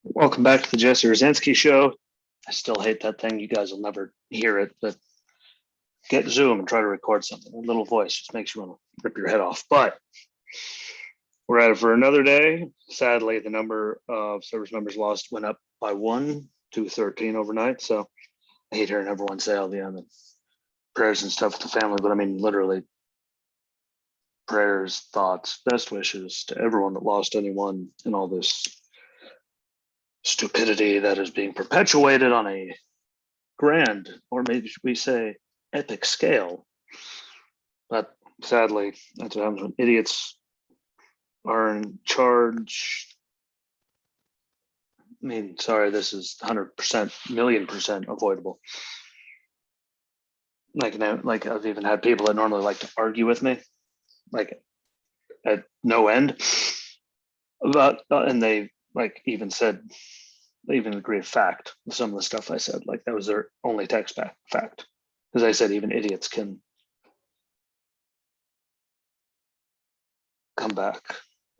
Welcome back to the Jesse Rucinski show. I still hate that thing. You guys will never hear it, but get Zoom and try to record something. A little voice just makes you want to rip your head off. But we're at it for another day. Sadly, the number of service members lost went up by 1 to 13 overnight. So I hate hearing everyone say all the prayers and stuff with the family, but I mean, literally prayers, thoughts, best wishes to everyone that lost anyone in all this stupidity that is being perpetuated on a grand, or maybe we say epic scale. But sadly, that's what happens when idiots are in charge. I mean, sorry, this is 100%, million percent avoidable. Like I've even had people that normally like to argue with me, like at no end, and they like even said they even agree with fact with some of the stuff I said. Like that was their only text back fact, because I said even idiots can come back.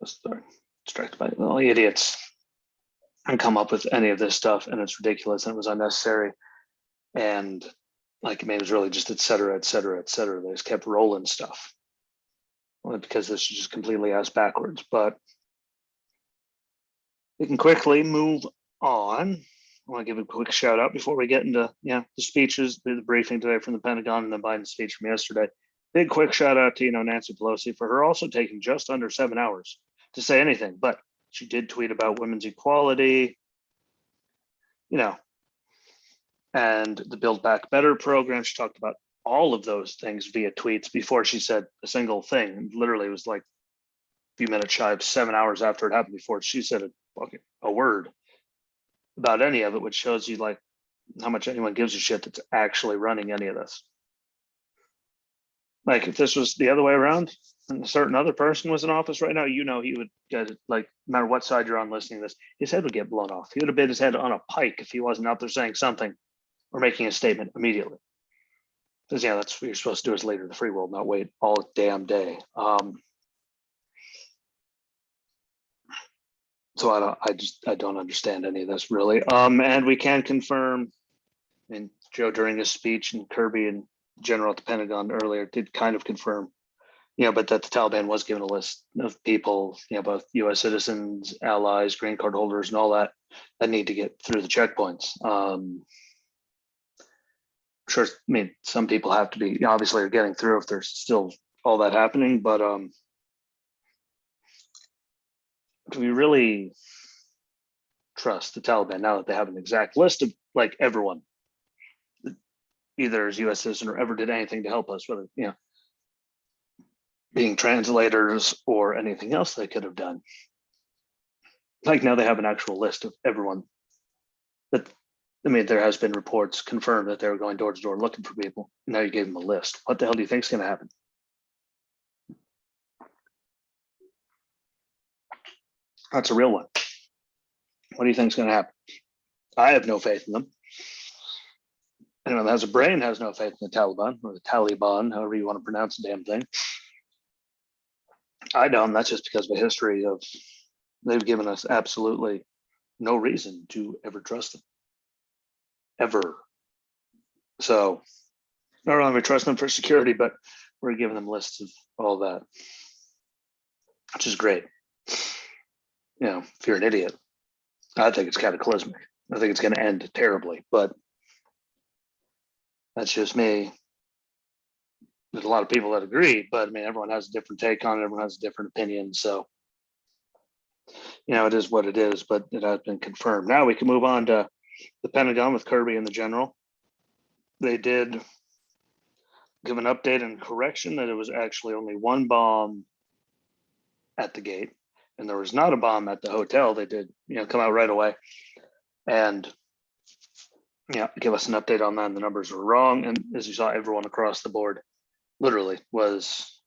Sorry, distracted by only idiots and come up with any of this stuff, and it's ridiculous and it was unnecessary. And like, I mean, it was really just et cetera, et cetera, et cetera. They just kept rolling stuff because this is just completely ass backwards. But we can quickly move on. I want to give a quick shout out before we get into the speeches, the briefing today from the Pentagon, and the Biden speech from yesterday. Big quick shout out to Nancy Pelosi for her also taking just under 7 hours to say anything, but she did tweet about women's equality, and the Build Back Better program. She talked about all of those things via tweets before she said a single thing. Literally, it was like a few minutes shy of 7 hours after it happened before she said a word about any of it, which shows you like how much anyone gives a shit that's actually running any of this. Like if this was the other way around and a certain other person was in office right now, he would get it, like no matter what side you're on listening to this, his head would get blown off. He would have bit his head on a pike if he wasn't out there saying something or making a statement immediately. Because that's what you're supposed to do as leader of the free world, not wait all damn day. So I don't understand any of this really. And we can confirm, and Joe during his speech and Kirby and General at the Pentagon earlier did kind of confirm, but that the Taliban was given a list of people, both U.S. citizens, allies, green card holders, and all that need to get through the checkpoints. Sure, I mean, some people have to be obviously are getting through if there's still all that happening, but do we really trust the Taliban now that they have an exact list of like everyone, either as U.S. citizen or ever did anything to help us, whether being translators or anything else they could have done? Like now they have an actual list of everyone that. I mean, there has been reports confirmed that they were going door to door looking for people. Now you gave them a list. What the hell do you think is going to happen? That's a real one. What do you think is going to happen? I have no faith in them. Anyone that has a brain has no faith in the Taliban or the Taliban, however you want to pronounce the damn thing. I don't. That's just because of the history of they've given us absolutely no reason to ever trust them. Ever. So not only we trust them for security, but we're giving them lists of all that, which is great. If you're an idiot, I think it's cataclysmic. I think it's going to end terribly, but that's just me. There's a lot of people that agree, but I mean, everyone has a different take on it. Everyone has a different opinion. So, it is what it is, but it has been confirmed. Now we can move on to the Pentagon with Kirby and the general. They did give an update and correction that it was actually only one bomb at the gate, and there was not a bomb at the hotel. They did, come out right away and give us an update on that. And the numbers were wrong. And as you saw, everyone across the board literally was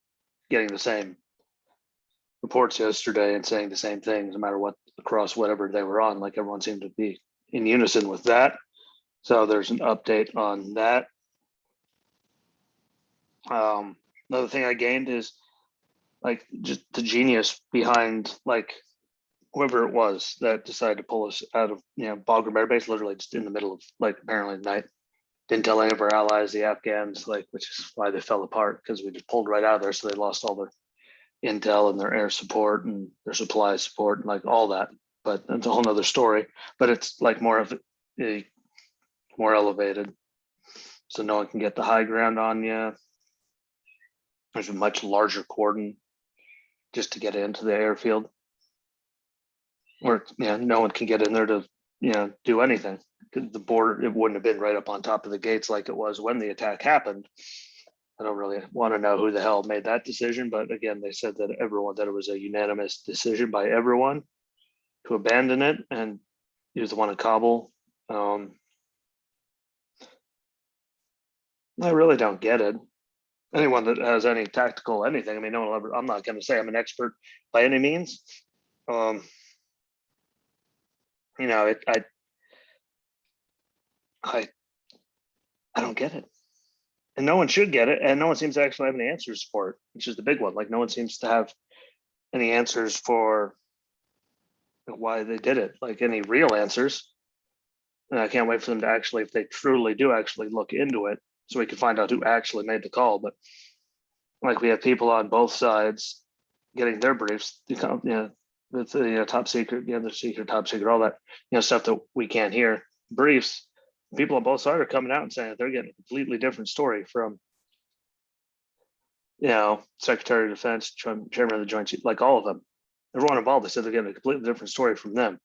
getting the same reports yesterday and saying the same things, no matter what, across whatever they were on. Like everyone seemed to be in unison with that. So there's an update on that. Another thing I gained is like just the genius behind like whoever it was that decided to pull us out of, Bagram Air Base, literally just in the middle of like apparently night. Didn't tell any of our allies, the Afghans, like, which is why they fell apart, because we just pulled right out of there. So they lost all their intel and their air support and their supply support and like all that. But that's a whole nother story. But it's like more of a more elevated. So no one can get the high ground on you. There's a much larger cordon just to get into the airfield. Or no one can get in there to do anything. The border, it wouldn't have been right up on top of the gates like it was when the attack happened. I don't really want to know who the hell made that decision, but again, they said that it was a unanimous decision by everyone to abandon it and use the one in Kabul. I really don't get it. Anyone that has any tactical anything, I mean, no one will ever. I'm not going to say I'm an expert by any means. I don't get it. And no one should get it. And no one seems to actually have any answers for it, which is the big one. Like no one seems to have any answers for why they did it, like any real answers. And I can't wait for them to actually, if they truly do actually look into it, so we can find out who actually made the call. But like we have people on both sides getting their briefs, with the top secret, the secret, top secret, all that, stuff that we can't hear. Briefs. People on both sides are coming out and saying that they're getting a completely different story from, Secretary of Defense, Chairman of the Joint Chiefs, like all of them. Everyone involved, they said they're getting a completely different story from them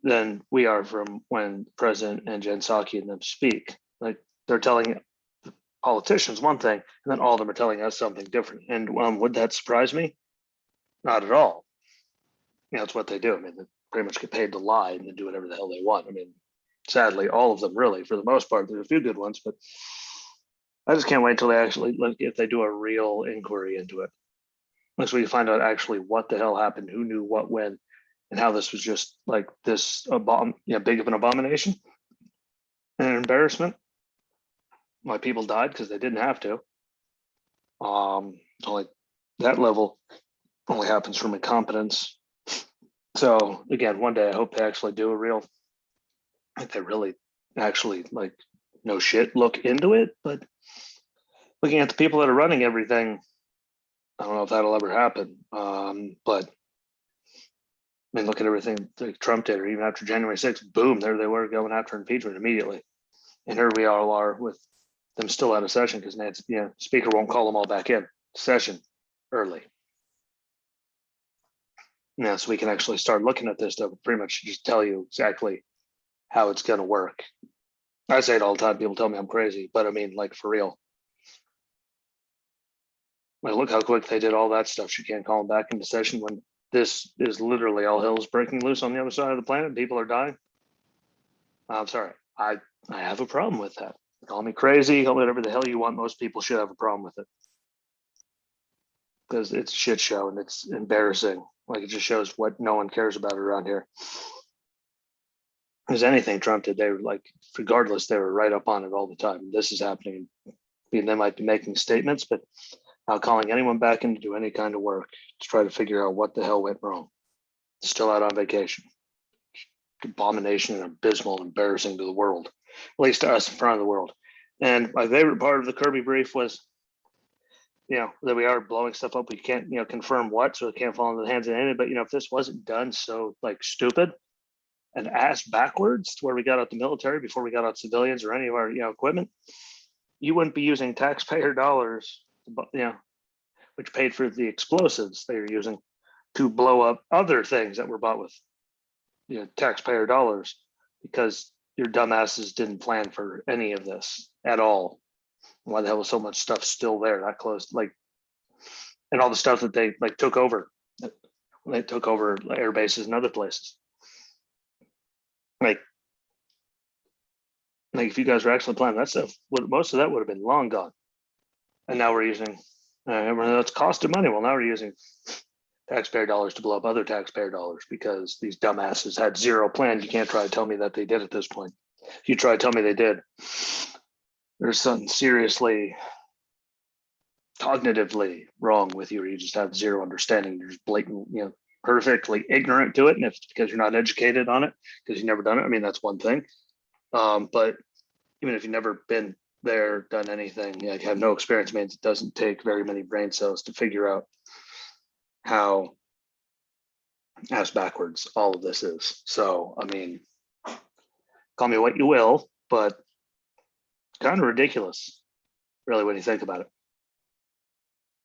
than we are from when the President and Jen Psaki and them speak. Like they're telling the politicians one thing, and then all of them are telling us something different. And would that surprise me? Not at all. It's what they do. I mean, they pretty much get paid to lie and then do whatever the hell they want. I mean, sadly, all of them really, for the most part. There's a few good ones, but I just can't wait until they actually, like, if they do a real inquiry into it. Once we find out actually what the hell happened, who knew what, when, and how this was just like this big of an abomination and an embarrassment. Why people died because they didn't have to. Like that level only happens from incompetence. So again, one day I hope they actually do a real, like they really actually like no shit look into it. But looking at the people that are running everything, I don't know if that'll ever happen. But I mean, look at everything like Trump did, or even after January 6th, boom, there they were going after impeachment immediately. And here we all are with them still out of session because Speaker won't call them all back in session early. So we can actually start looking at this stuff, pretty much just tell you exactly how it's going to work. I say it all the time. People tell me I'm crazy, but I mean, like for real. Like, look how quick they did all that stuff. She can't call them back into session when this is literally all hell's breaking loose on the other side of the planet. People are dying. I'm sorry. I have a problem with that. Call me crazy, call me whatever the hell you want. Most people should have a problem with it because it's a shit show and it's embarrassing. Like it just shows what no one cares about around here. Because anything Trump did, they were like, regardless, they were right up on it all the time. This is happening. I mean, they might be making statements, but not calling anyone back in to do any kind of work to try to figure out what the hell went wrong. Still out on vacation. Abomination and abysmal and embarrassing to the world, at least to us in front of the world. And my favorite part of the Kirby brief was, that we are blowing stuff up. We can't, confirm what, so it can't fall into the hands of anyone. But, if this wasn't done so like stupid and ass backwards to where we got out the military before we got out civilians or any of our, equipment, you wouldn't be using taxpayer dollars, which paid for the explosives they were using to blow up other things that were bought with, taxpayer dollars, because your dumbasses didn't plan for any of this at all. Why the hell was so much stuff still there, that close, like, and all the stuff that they like took over when they took over air bases and other places. Like if you guys were actually planning that stuff, most of that would have been long gone. And now we're using, that's costing money. Well, now we're using taxpayer dollars to blow up other taxpayer dollars because these dumbasses had zero plan. You can't try to tell me that they did at this point. If you try to tell me they did, there's something seriously cognitively wrong with you, or you just have zero understanding. You're just blatant, perfectly ignorant to it, and if it's because you're not educated on it, because you've never done it, I mean, that's one thing. But even if you've never been there, done anything, like have no experience, means it doesn't take very many brain cells to figure out how ass backwards all of this is. So, I mean, call me what you will, but kind of ridiculous, really, when you think about it.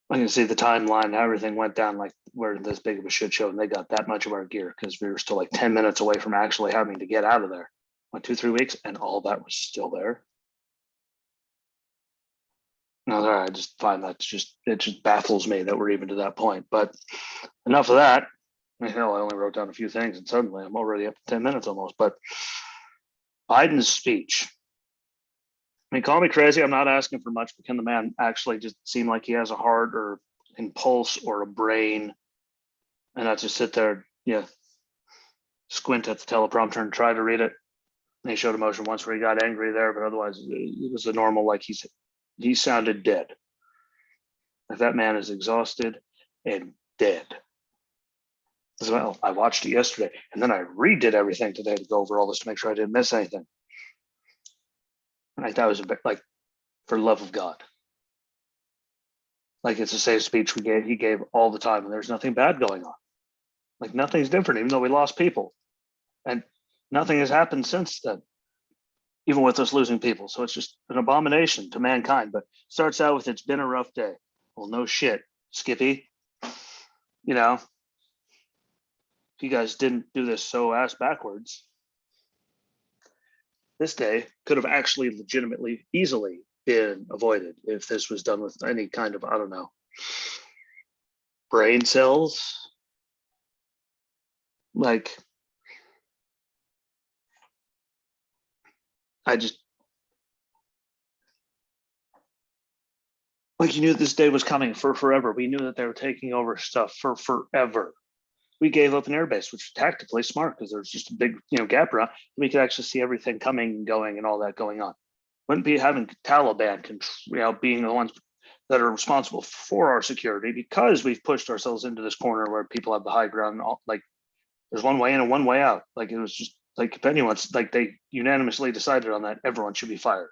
I can see the timeline, how everything went down, like we're this big of a shit show, and they got that much of our gear because we were still like 10 minutes away from actually having to get out of there. Like 2-3 weeks, and all that was still there. No, I just find that it just baffles me that we're even to that point. But enough of that. Hell, I only wrote down a few things, and suddenly I'm already up to 10 minutes almost. But Biden's speech. I mean, call me crazy. I'm not asking for much, but can the man actually just seem like he has a heart or impulse or a brain, and not just sit there, squint at the teleprompter and try to read it? And he showed emotion once where he got angry there, but otherwise it was a normal, like he sounded dead. Like that man is exhausted and dead. As well, I watched it yesterday, and then I redid everything today to go over all this to make sure I didn't miss anything. Like that was a bit like, for love of God. Like it's the same speech he gave all the time, and there's nothing bad going on. Like nothing's different, even though we lost people, and nothing has happened since then, even with us losing people. So it's just an abomination to mankind. But starts out with, it's been a rough day. Well, no shit, Skippy. If you guys didn't do this so ass backwards, this day could have actually legitimately easily been avoided if this was done with any kind of, I don't know, brain cells. Like, you knew this day was coming for forever. We knew that they were taking over stuff for forever. We gave up an airbase, which was tactically smart because there's just a big, gap around. We could actually see everything coming and going and all that going on. Wouldn't be having Taliban, being the ones that are responsible for our security, because we've pushed ourselves into this corner where people have the high ground. And like, there's one way in and one way out. Like it was just like, if anyone's like, they unanimously decided on that, everyone should be fired.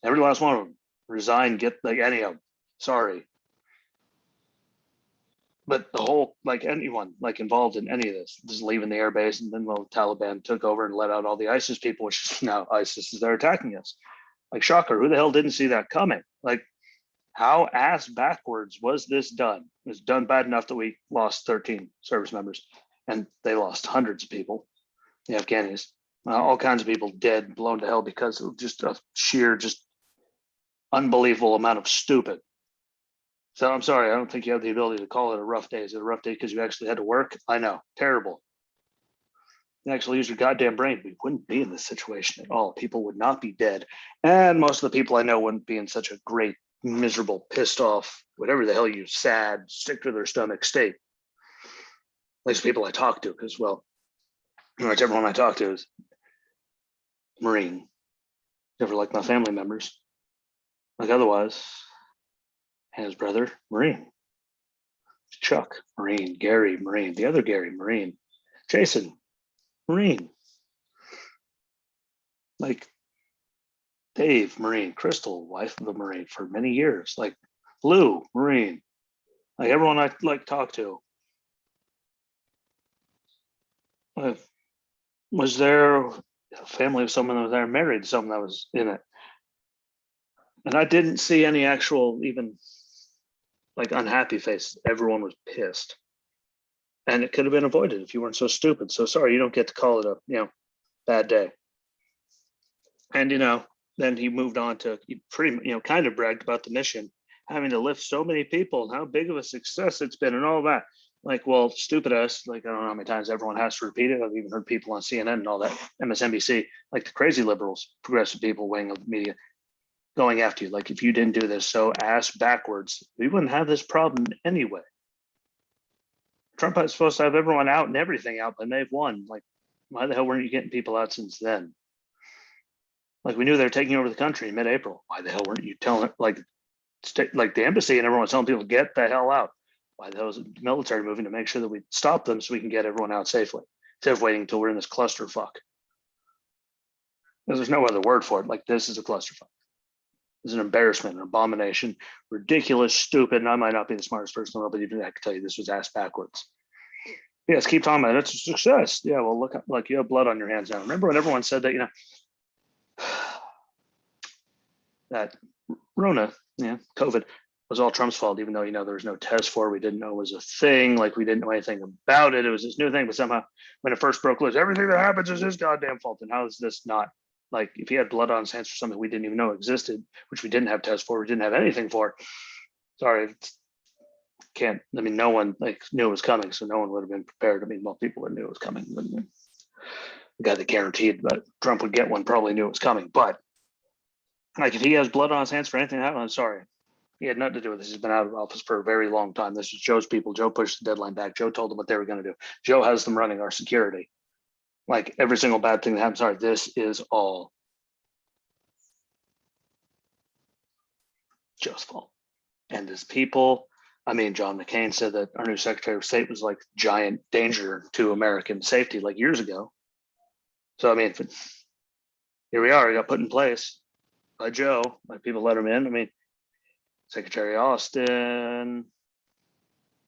Every last one of them resign. Get like any of them. Sorry. But the whole, like anyone like involved in any of this, just leaving the airbase, and then the Taliban took over and let out all the ISIS people, which now ISIS is there attacking us. Like, shocker, who the hell didn't see that coming? Like, how ass backwards was this done? It was done bad enough that we lost 13 service members, and they lost hundreds of people, the Afghanis, all kinds of people dead, blown to hell because of just a sheer, just unbelievable amount of stupid. So I'm sorry, I don't think you have the ability to call it a rough day. Is it a rough day because you actually had to work? I know, terrible. You actually use your goddamn brain. We wouldn't be in this situation at all. People would not be dead. And most of the people I know wouldn't be in such a great, miserable, pissed off, whatever the hell you, sad, sick to their stomach state. At least people I talk to, because, well, pretty much everyone I talk to is Marine. Never like my family members. Like otherwise, his brother, Marine. Chuck, Marine. Gary, Marine. The other Gary, Marine. Jason, Marine. Like Dave, Marine. Crystal, wife of a Marine for many years. Like Lou, Marine. Like everyone I like talk to. Was there a family of someone that was there, married to someone that was in it? And I didn't see any actual even like unhappy face. Everyone was pissed. And it could have been avoided if you weren't so stupid. So sorry, you don't get to call it a, bad day. And, then he moved on to kind of bragged about the mission, having to lift so many people and how big of a success it's been and all that. Like, well, stupid us, like, I don't know how many times everyone has to repeat it. I've even heard people on CNN and all that, MSNBC, like the crazy liberals, progressive people, wing of the media, going after you. Like, if you didn't do this so ass backwards, we wouldn't have this problem anyway. Trump is supposed to have everyone out and everything out, and they've won. Like, why the hell weren't you getting people out since then? Like, we knew they were taking over the country in mid-April. Why the hell weren't you telling it? Like the embassy and everyone was telling people, get the hell out. Why the hell is the military moving to make sure that we stop them so we can get everyone out safely instead of waiting until we're in this clusterfuck? Because there's no other word for it. Like, this is a clusterfuck. This is an embarrassment, an abomination, ridiculous, stupid. And I might not be the smartest person in the world, but even I can tell you this was ass backwards. Yes, keep talking about it. It's a success. Yeah, well, look, like you have blood on your hands now. Remember when everyone said that, that Rona, COVID was all Trump's fault, even though, there was no test for it. We didn't know it was a thing. Like, we didn't know anything about it. It was this new thing, but somehow when it first broke loose, everything that happens is his goddamn fault. And how is this not? Like, if he had blood on his hands for something we didn't even know existed, which we didn't have tests for, we didn't have anything for. Sorry, no one knew it was coming, so no one would have been prepared. Well, people that knew it was coming. The guy that guaranteed that Trump would get one probably knew it was coming. But like, if he has blood on his hands for anything that happened, I'm sorry. He had nothing to do with this. He's been out of office for a very long time. This is Joe's people. Joe pushed the deadline back. Joe told them what they were going to do. Joe has them running our security. Like, every single bad thing that happens, sorry, this is all Joe's fault. And his people, John McCain said that our new Secretary of State was like giant danger to American safety like years ago. So, here we are. We got put in place by Joe. My people let him in. Secretary Austin,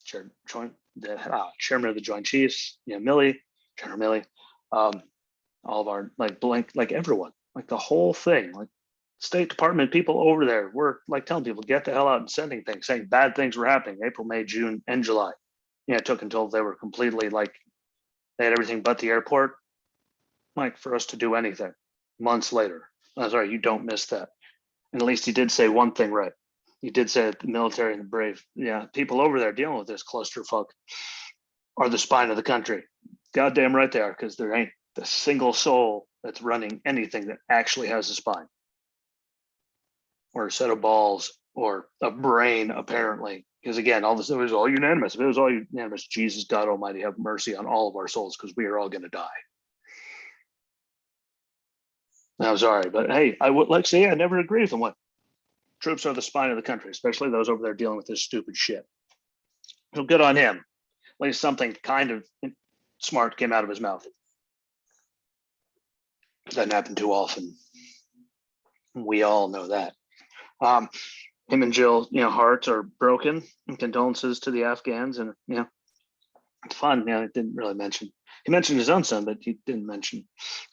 Chairman of the Joint Chiefs, Milley, General Milley, all of our everyone, the whole thing, State Department people over there were telling people get the hell out and sending things, saying bad things were happening April, May, June, and July. It took until they were completely they had everything but the airport, for us to do anything. Months later, I'm sorry, you don't miss that. And at least he did say one thing right. He did say that the military and the brave, people over there dealing with this clusterfuck are the spine of the country. Goddamn right they are, because there ain't the single soul that's running anything that actually has a spine or a set of balls or a brain, apparently. Because again, all this, it was all unanimous. If it was all unanimous, Jesus, God Almighty, have mercy on all of our souls, because we are all going to die. I'm sorry, but hey, I would say I never agree with him. What? Troops are the spine of the country, especially those over there dealing with this stupid shit. So good on him. At least something kind of smart came out of his mouth. Doesn't happen too often. We all know that. Him and Jill, hearts are broken. And condolences to the Afghans, and it's fun. It didn't really mention. He mentioned his own son, but he didn't mention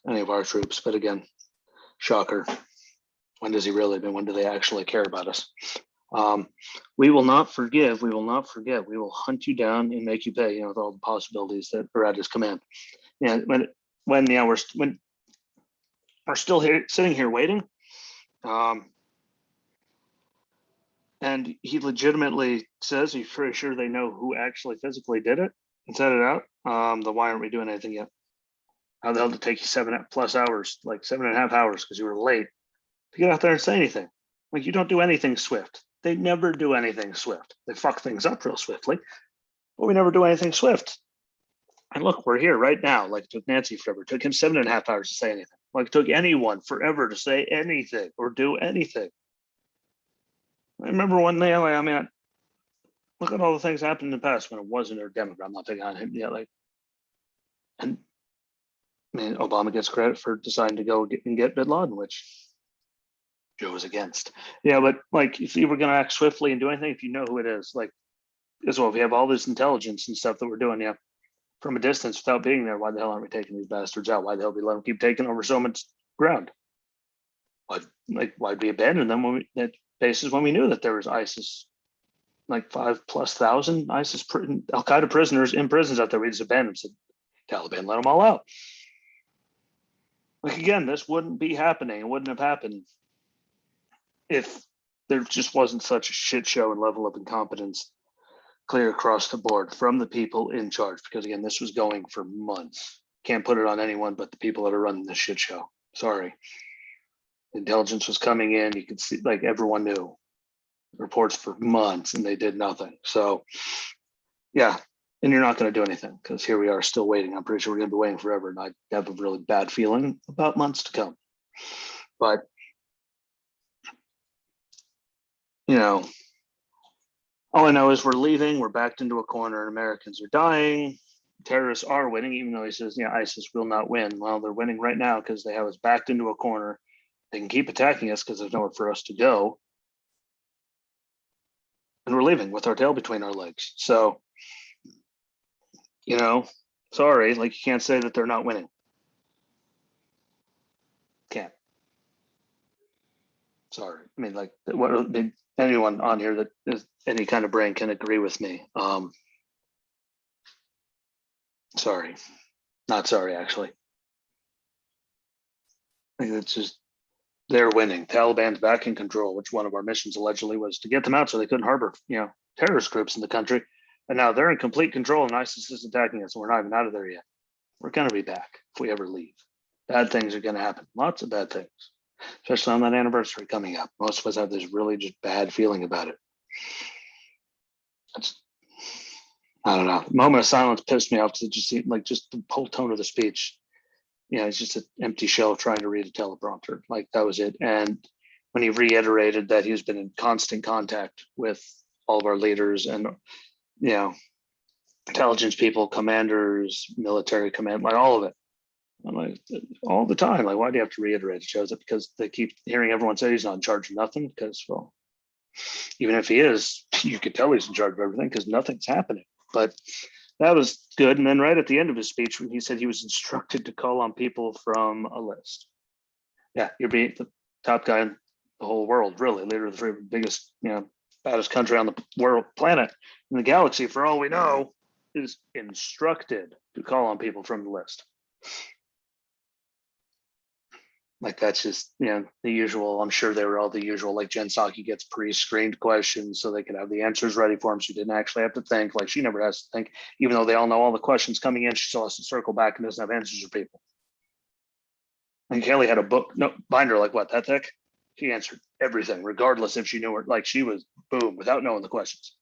any of our troops. But again, shocker. When does he really? When do they actually care about us? We will not forgive. We will not forget. We will hunt you down and make you pay. With all the possibilities that are at his command. When we're still here, sitting here waiting, and he legitimately says he's pretty sure they know who actually physically did it and set it out. Then why aren't we doing anything yet? How the hell did it take you 7+ hours, 7.5 hours, because you were late to get out there and say anything? You don't do anything swift. They never do anything swift. They fuck things up real swiftly, but we never do anything swift. And look, we're here right now. It took Nancy forever. It took him 7.5 hours to say anything. It took anyone forever to say anything or do anything. I remember one day, look at all the things happened in the past when it wasn't a Democrat. I'm not taking on him yet. Obama gets credit for deciding to go and get bin Laden, which Joe was against. Yeah, but if you were going to act swiftly and do anything, if you know who it is, as well, if you have all this intelligence and stuff that we're doing, from a distance without being there, why the hell aren't we taking these bastards out? Why the hell do we let them keep taking over so much ground? Why'd we abandon them at bases when we knew that there was ISIS, 5,000+ ISIS Al Qaeda prisoners in prisons out there? We just abandoned them. Said Taliban, let them all out. Again, this wouldn't be happening. It wouldn't have happened if there just wasn't such a shit show and level of incompetence clear across the board from the people in charge. Because again, this was going for months. Can't put it on anyone but the people that are running this shit show. Sorry. Intelligence was coming in. You could see, everyone knew reports for months, and they did nothing. So yeah. And you're not going to do anything, because here we are still waiting. I'm pretty sure we're going to be waiting forever. And I have a really bad feeling about months to come. But, All I know is we're leaving, we're backed into a corner, and Americans are dying. Terrorists are winning, even though he says, ISIS will not win. Well, they're winning right now because they have us backed into a corner. They can keep attacking us because there's nowhere for us to go. And we're leaving with our tail between our legs. So, sorry, like you can't say that they're not winning. Can't. Sorry. I mean, like, anyone on here that is any kind of brain can agree with me. Sorry. Not sorry, actually. I think it's just they're winning. Taliban's back in control, which one of our missions allegedly was to get them out so they couldn't harbor, terrorist groups in the country. And now they're in complete control and ISIS is attacking us and we're not even out of there yet. We're going to be back if we ever leave. Bad things are going to happen. Lots of bad things, especially on that anniversary coming up. Most of us have this really just bad feeling about it. I don't know. Moment of silence pissed me off because it just seemed like just the whole tone of the speech. It's just an empty shell trying to read a teleprompter. Like that was it. And when he reiterated that he's been in constant contact with all of our leaders and, intelligence people, commanders, military command, like all of it. I'm like, all the time. Like, why do you have to reiterate? It shows it because they keep hearing everyone say he's not in charge of nothing. Because, well, even if he is, you could tell he's in charge of everything because nothing's happening. But that was good. And then right at the end of his speech, when he said he was instructed to call on people from a list. Yeah, you're being the top guy in the whole world, really, leader of the biggest, baddest country on the world, planet, in the galaxy, for all we know, is instructed to call on people from the list. Like that's just, the usual. I'm sure they were all the usual, like Jen Psaki gets pre-screened questions so they could have the answers ready for them. She didn't actually have to think. Like she never has to think, even though they all know all the questions coming in, she still has to circle back and doesn't have answers for people. And Kelly had a binder like what, that thick? She answered everything, regardless if she knew it. Like she was boom, without knowing the questions.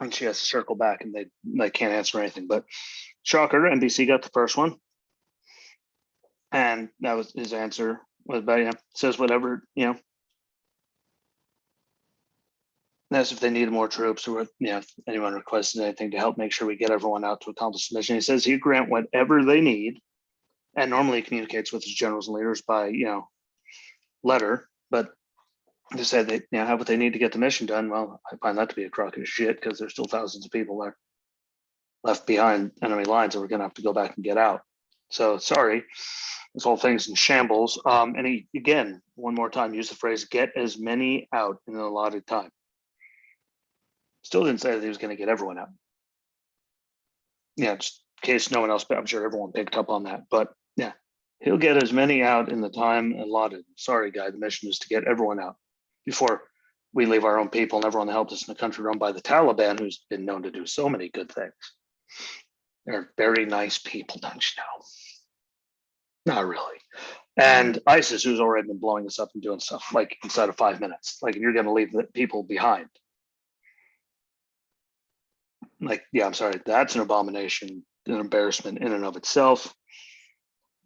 And she has to circle back and they can't answer anything. But shocker, NBC got the first one. And that was his answer was about, says whatever, that's if they needed more troops or, if anyone requested anything to help make sure we get everyone out to accomplish the mission. He says he'd grant whatever they need and normally communicates with his generals and leaders by, letter, but to say they have what they need to get the mission done. Well, I find that to be a crock of shit because there's still thousands of people there left behind enemy lines that we're going to have to go back and get out. So sorry, this whole thing's in shambles. And he, again, one more time, used the phrase, get as many out in an allotted time. Still didn't say that he was going to get everyone out. Just in case no one else, I'm sure everyone picked up on that. But yeah, he'll get as many out in the time allotted. Sorry, guy, the mission is to get everyone out before we leave our own people and everyone that helped us in the country run by the Taliban, who's been known to do so many good things. They're very nice people, don't you know? Not really. And ISIS, who's already been blowing us up and doing stuff like inside of 5 minutes, like you're going to leave the people behind. Like, yeah, I'm sorry, that's an abomination, an embarrassment in and of itself.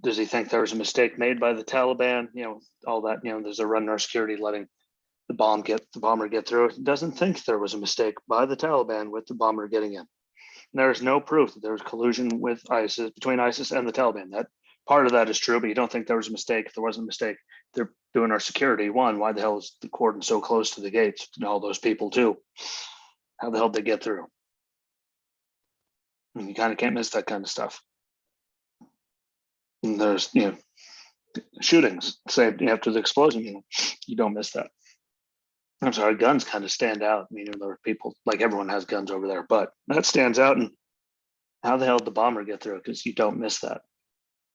Does he think there was a mistake made by the Taliban? All that, there's a run in our security letting the bomber get through. He doesn't think there was a mistake by the Taliban with the bomber getting in. There's no proof that there was collusion with ISIS, between ISIS and the Taliban. That part of that is true, but you don't think there was a mistake. If there wasn't a mistake, they're doing our security. One, why the hell is the cordon so close to the gates and all those people too? How the hell did they get through? I mean, you kind of can't miss that kind of stuff. And there's, shootings, say after the explosion, you don't miss that. I'm sorry, guns kind of stand out. I mean, there are people, like everyone has guns over there, but that stands out. And how the hell did the bomber get through? Because you don't miss that.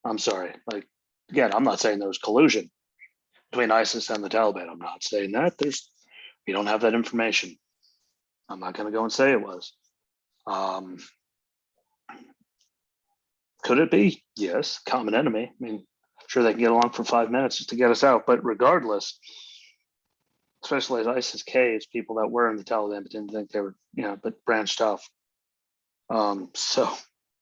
I'm sorry. Like, again, I'm not saying there was collusion between ISIS and the Taliban. I'm not saying that. We don't have that information. I'm not going to go and say it was. Could it be? Yes, common enemy. I mean, I'm sure they can get along for 5 minutes just to get us out. But regardless, especially as ISIS-K, it's people that were in the Taliban but didn't think they were, but branched off. So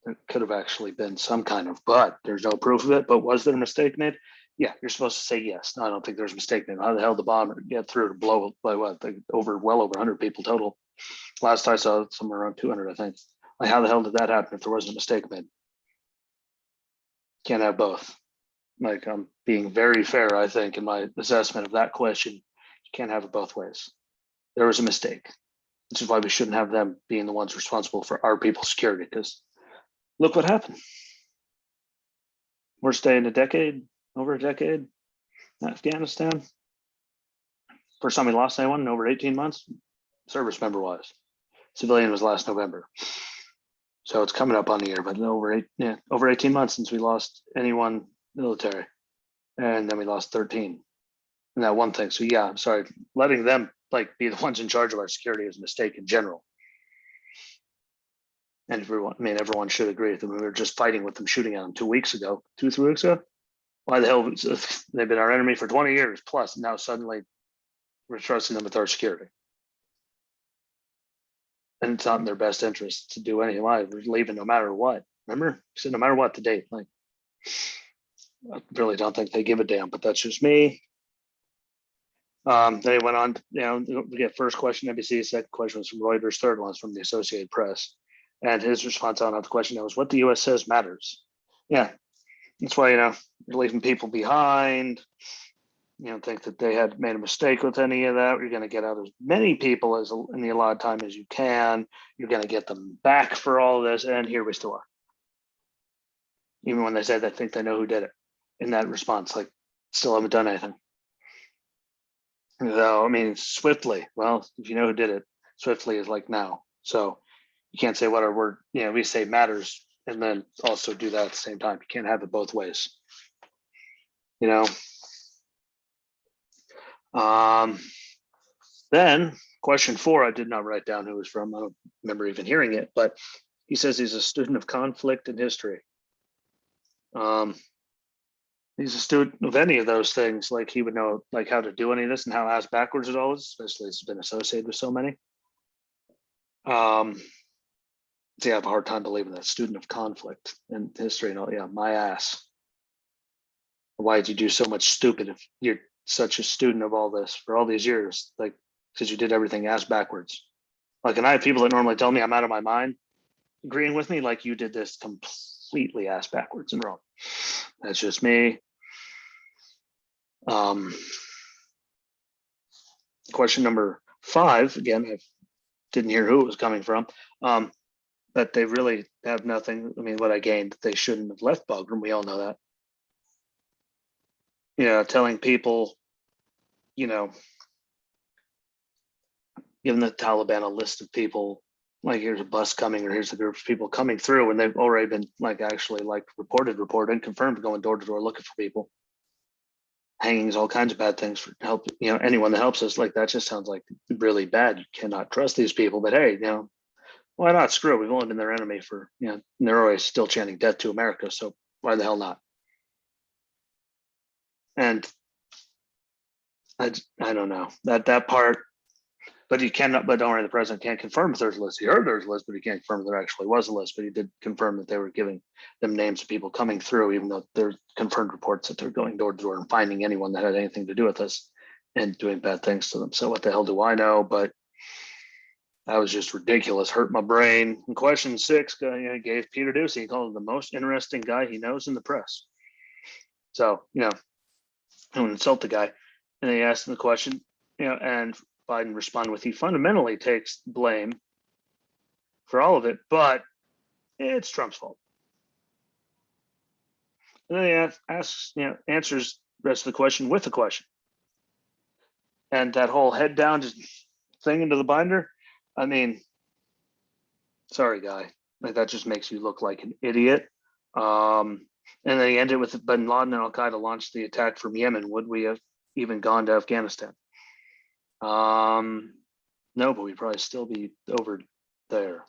it could have actually been some kind of, but there's no proof of it. But was there a mistake made? yeah, you're supposed to say yes. No, I don't think there's a mistake made. How the hell the bomb get through to blow by what? Like well over 100 people total. Last I saw, somewhere around 200, I think. Like, how the hell did that happen if there wasn't a mistake made? Can't have both. Like, I'm being very fair, I think, in my assessment of that question. You can't have it both ways. There was a mistake, which is why we shouldn't have them being the ones responsible for our people's security. Because look what happened. We're staying over a decade in Afghanistan. First time we lost anyone in over 18 months, service member wise. Civilian was last November. So it's coming up on a year, but over 18 months since we lost anyone military. And then we lost 13. And that one thing. So yeah, I'm sorry. Letting them like be the ones in charge of our security is a mistake in general. And everyone should agree that we were just fighting with them, shooting at them 2 weeks ago, 3 weeks ago. Why the hell? They've been our enemy for 20 years plus. Now suddenly we're trusting them with our security. And it's not in their best interest to do anything. Why? We're leaving no matter what. Remember? I said no matter what to date. Like, I really don't think they give a damn, but that's just me. They went on, we get first question, NBC, second question was from Reuters, third one was from the Associated Press. And his response on the question was, what the US says matters. Yeah, that's why, you're leaving people behind. Think that they had made a mistake with any of that. You're going to get out as many people as in the allotted time as you can. You're going to get them back for all of this. And here we still are. Even when they say they think they know who did it in that response, like still haven't done anything. So, swiftly, well, if you know who did it, swiftly is like now. So you can't say what our word, we say matters and then also do that at the same time. You can't have it both ways. Then question 4, I did not write down who it was from. I don't remember even hearing it, but he says he's a student of conflict and history. He's a student of any of those things. Like, he would know like how to do any of this and how ass backwards it all is, especially it's been associated with so many. See, I have a hard time believing that. Student of conflict and history and all. Yeah, my ass. Why did you do so much stupid if you're such a student of all this for all these years? Like, because you did everything ass backwards. Like, and I have people that normally tell me I'm out of my mind agreeing with me, like, you did this completely ass backwards and wrong. That's just me. Question number 5, again, I didn't hear who it was coming from, but they really have nothing. What I gained, they shouldn't have left Bagram. We all know that. Telling people, giving the Taliban a list of people, like, here's a bus coming, or here's a group of people coming through, and they've already been reported and confirmed going door to door looking for people. Hangings, all kinds of bad things for help. Anyone that helps us, like, that just sounds like really bad. You cannot trust these people. But hey, why not? Screw it. We've only been their enemy for, and they're always still chanting death to America. So why the hell not? And I don't know that part. But you cannot, but don't worry, the president can't confirm if there's a list. He heard there's a list, but he can't confirm there actually was a list. But he did confirm that they were giving them names of people coming through, even though there's confirmed reports that they're going door to door and finding anyone that had anything to do with us and doing bad things to them. So what the hell do I know? But that was just ridiculous. Hurt my brain. And question 6, gave Peter Doocy. He called him the most interesting guy he knows in the press. So, I don't insult the guy. And he asked him the question, and Biden responded with, he fundamentally takes blame for all of it, but it's Trump's fault. And then he asks, answers the rest of the question with a question. And that whole head down just thing into the binder, sorry, guy. Like, that just makes you look like an idiot. And then he ended with, bin Laden and Al-Qaeda launched the attack from Yemen. Would we have even gone to Afghanistan? No, but we'd probably still be over there.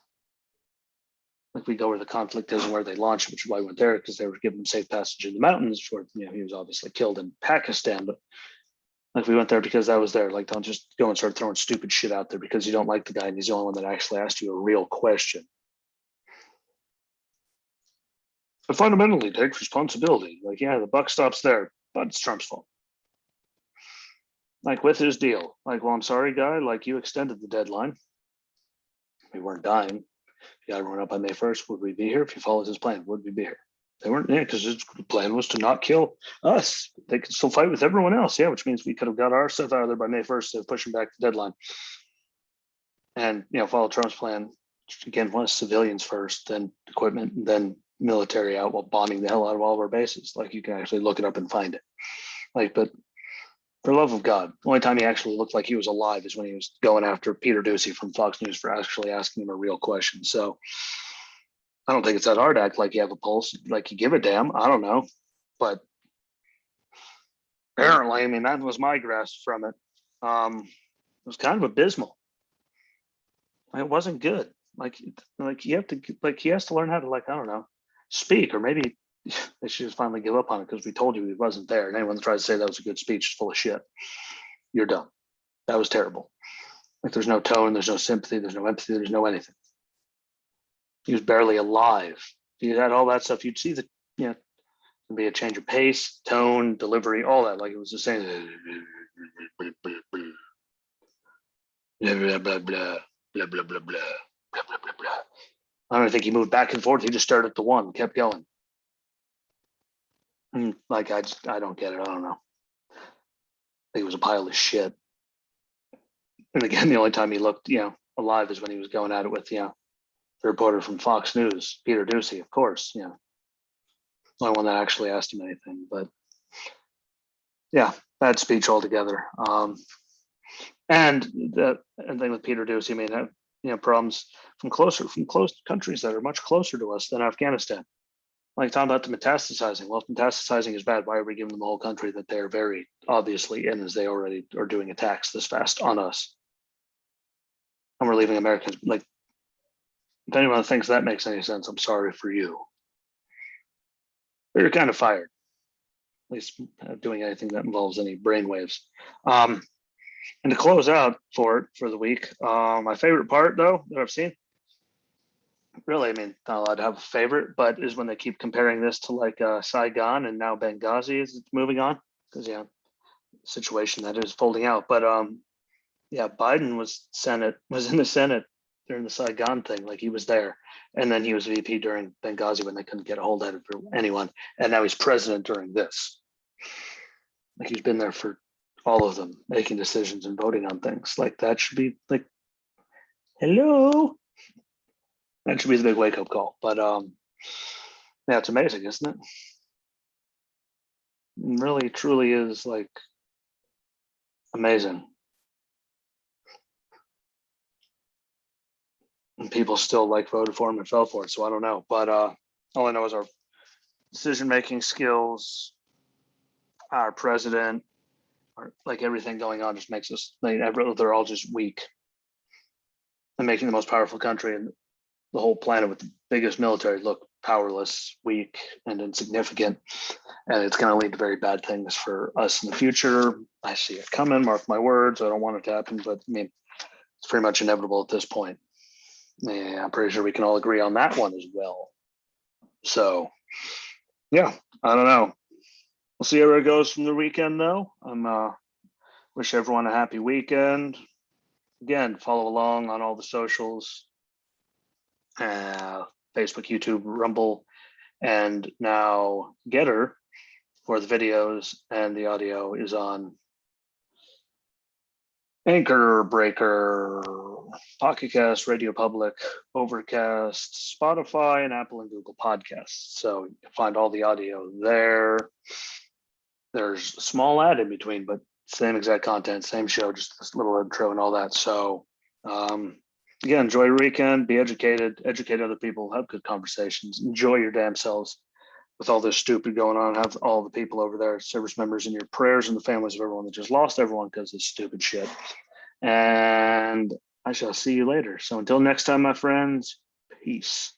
Like, we go where the conflict is and where they launched, which is why we went there, because they were giving him safe passage in the mountains. For he was obviously killed in Pakistan, but like, we went there because that was there. Like, don't just go and start throwing stupid shit out there because you don't like the guy and he's the only one that actually asked you a real question. But fundamentally, take responsibility. Like, yeah, the buck stops there. but it's Trump's fault. Like with his deal, like, well, I'm sorry, guy, like you extended the deadline. We weren't dying. If you got everyone up by May 1st, would we be here? If you followed his plan, would we be here? They weren't, yeah, because his plan was to not kill us. They could still fight with everyone else, yeah, which means we could have got our stuff out of there by May 1st instead of pushing back the deadline. And, follow Trump's plan, which again was civilians first, then equipment, and then military out while bombing the hell out of all of our bases. Like you can actually look it up and find it. Like, but for the love of God, the only time he actually looked like he was alive is when he was going after Peter Ducey from Fox News for actually asking him a real question. So I don't think it's that hard to act like you have a pulse, like you give a damn. I don't know. But apparently, I mean, that was my grasp from it. It was kind of abysmal. It wasn't good. Like you have to, like, he has to learn how to, like, I don't know, speak, or maybe they should just finally give up on it because we told you he wasn't there. And anyone that tries to say that was a good speech is full of shit. You're dumb. That was terrible. Like, there's no tone, there's no sympathy, there's no empathy, there's no anything. He was barely alive. If you had all that stuff, you'd see that, there'd be a change of pace, tone, delivery, all that. Like, it was the same. Blah, blah, blah, blah, blah, blah, blah, blah, blah, blah, blah, blah. I don't think he moved back and forth. He just started at the one, kept going. And like, I don't get it. I don't know. I think it was a pile of shit. And again, the only time he looked, alive is when he was going at it with, the reporter from Fox News, Peter Ducey, of course, the only one that actually asked him anything. But yeah, bad speech altogether. And the thing with Peter Ducey, I mean, problems from close countries that are much closer to us than Afghanistan. Like, talking about the metastasizing. Well, if metastasizing is bad, why are we giving them the whole country that they're very obviously in, as they already are doing attacks this fast on us? And we're leaving Americans, like, if anyone thinks that makes any sense, I'm sorry for you. But you're kind of fired. At least doing anything that involves any brainwaves. And to close out for the week, my favorite part, though, that I've seen, really, not allowed to have a favorite, but is when they keep comparing this to, like, Saigon and now Benghazi is moving on, because situation that is folding out. But Biden was in the Senate during the Saigon thing, like he was there, and then he was VP during Benghazi when they couldn't get a hold of it for anyone, and now he's president during this. Like, he's been there for all of them, making decisions and voting on things. Like, that should be like, hello. That should be the big wake-up call. But it's amazing, isn't it? It really, truly is, like, amazing. And people still, like, voted for him and fell for it, so I don't know. But all I know is our decision-making skills, our president, like, everything going on just makes us, like, they're all just weak. And making the most powerful country in the whole planet with the biggest military look powerless, weak, and insignificant. And it's going to lead to very bad things for us in the future. I see it coming, mark my words. I don't want it to happen, but it's pretty much inevitable at this point. Yeah, I'm pretty sure we can all agree on that one as well. So, I don't know. We'll see where it goes from the weekend, though. Wish everyone a happy weekend. Again, follow along on all the socials, Facebook, YouTube, Rumble, and now Getter for the videos, and the audio is on Anchor, Breaker, Pocket Cast, Radio Public, Overcast, Spotify, and Apple and Google Podcasts. So you can find all the audio there. There's a small ad in between, but same exact content, same show, just this little intro and all that. So again, enjoy your weekend, be educated, educate other people, have good conversations, enjoy your damn selves with all this stupid going on. Have all the people over there, service members, in your prayers, and the families of everyone that just lost everyone because of this stupid shit. And I shall see you later. So until next time, my friends, peace.